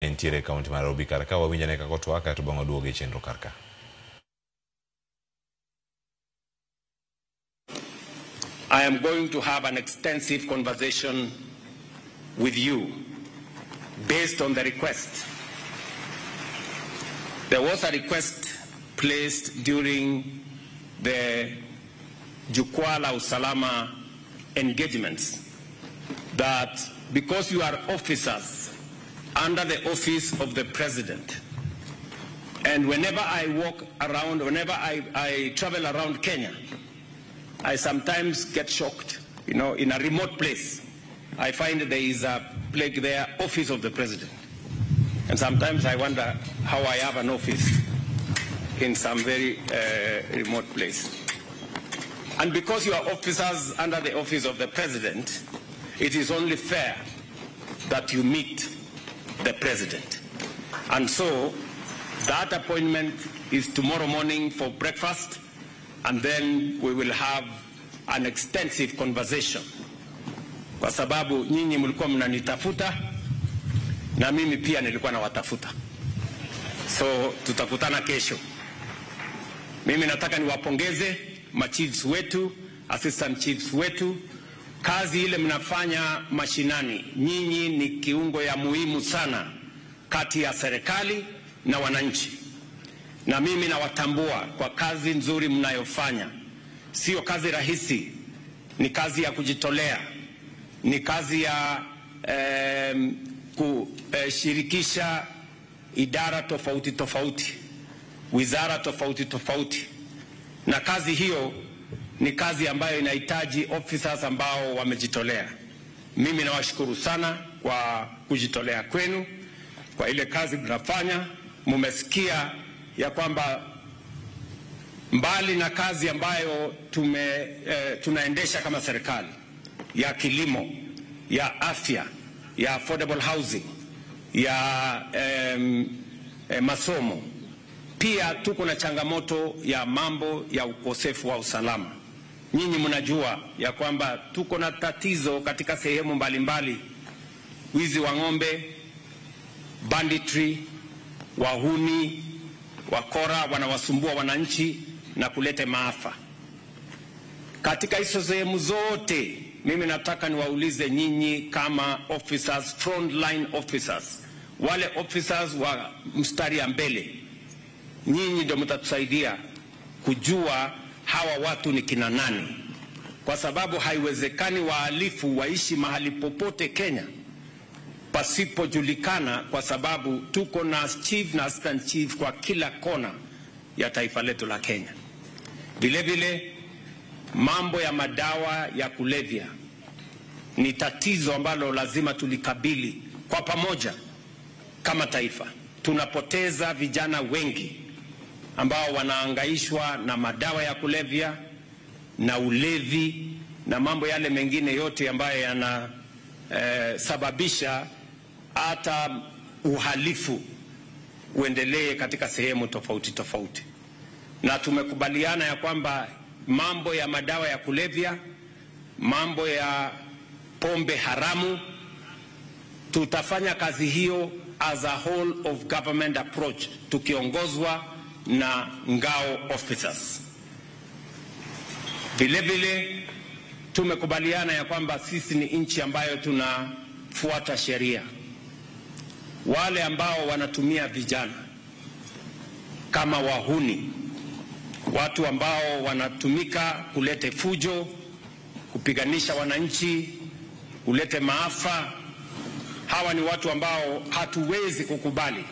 Entiere kaunti mar Nairobi karka wawinjane ka kotwa ka to bang'o duoge chenro karka. I am going to have an extensive conversation with you based on the request. There was a request placed during the Jukwaa la Usalama engagements that because you are officers under the office of the president, and whenever I walk around, whenever I travel around Kenya, I sometimes get shocked. You know, in a remote place, I find there is a plaque there, office of the president. And sometimes I wonder how I have an office in some very remote place. And because you are officers under the office of the president, it is only fair that you meet the president. And so that appointment is tomorrow morning for breakfast, and then we will have an extensive conversation. Kwa sababu nyinyi mlikuwa mnanitafuta na mimi pia nilikuwa nawatafuta. So tutakutana kesho. Mimi nataka niwapongeze machiefs wetu, assistant chiefs wetu. Kazi ile mnafanya mashinani, nyinyi ni kiungo ya muhimu sana kati ya serikali na wananchi. Na mimi nawatambua kwa kazi nzuri mnayofanya. Sio kazi rahisi, ni kazi ya kujitolea, ni kazi ya kushirikisha idara tofauti tofauti, wizara tofauti tofauti. Na kazi hiyo ni kazi ambayo inahitaji officers ambao wamejitolea. Mimi nawashukuru sana kwa kujitolea kwenu, kwa ile kazi mnafanya. Mumesikia ya kwamba mbali na kazi ambayo tunaendesha kama serikali, ya kilimo, ya afya, ya affordable housing, ya masomo, pia tuko na changamoto ya mambo ya ukosefu wa usalama. Nyinyi mnajua ya kwamba tuko na tatizo katika sehemu mbalimbali: wizi wa ng'ombe, banditry, wahuni, wakora wanawasumbua wananchi na kuleta maafa. Katika hizo sehemu zote, mimi nataka niwaulize nyinyi kama officers, frontline officers, wale officers wa mstari ya mbele, nyinyi ndio mtatusaidia kujua hawa watu ni kina nani, kwa sababu haiwezekani wahalifu waishi mahali popote Kenya pasipojulikana, kwa sababu tuko na chief na assistant chief kwa kila kona ya taifa letu la Kenya. Vile vile mambo ya madawa ya kulevya ni tatizo ambalo lazima tulikabili kwa pamoja kama taifa. Tunapoteza vijana wengi ambao wanaangaishwa na madawa ya kulevya na ulevi na mambo yale mengine yote ambayo yanasababisha hata uhalifu uendelee katika sehemu tofauti tofauti. Na tumekubaliana ya kwamba mambo ya madawa ya kulevya, mambo ya pombe haramu, tutafanya kazi hiyo as a whole of government approach, tukiongozwa na ngao officers. Vile vile tumekubaliana ya kwamba sisi ni nchi ambayo tunafuata sheria. Wale ambao wanatumia vijana kama wahuni, watu ambao wanatumika kulete fujo, kupiganisha wananchi, kulete maafa, hawa ni watu ambao hatuwezi kukubali.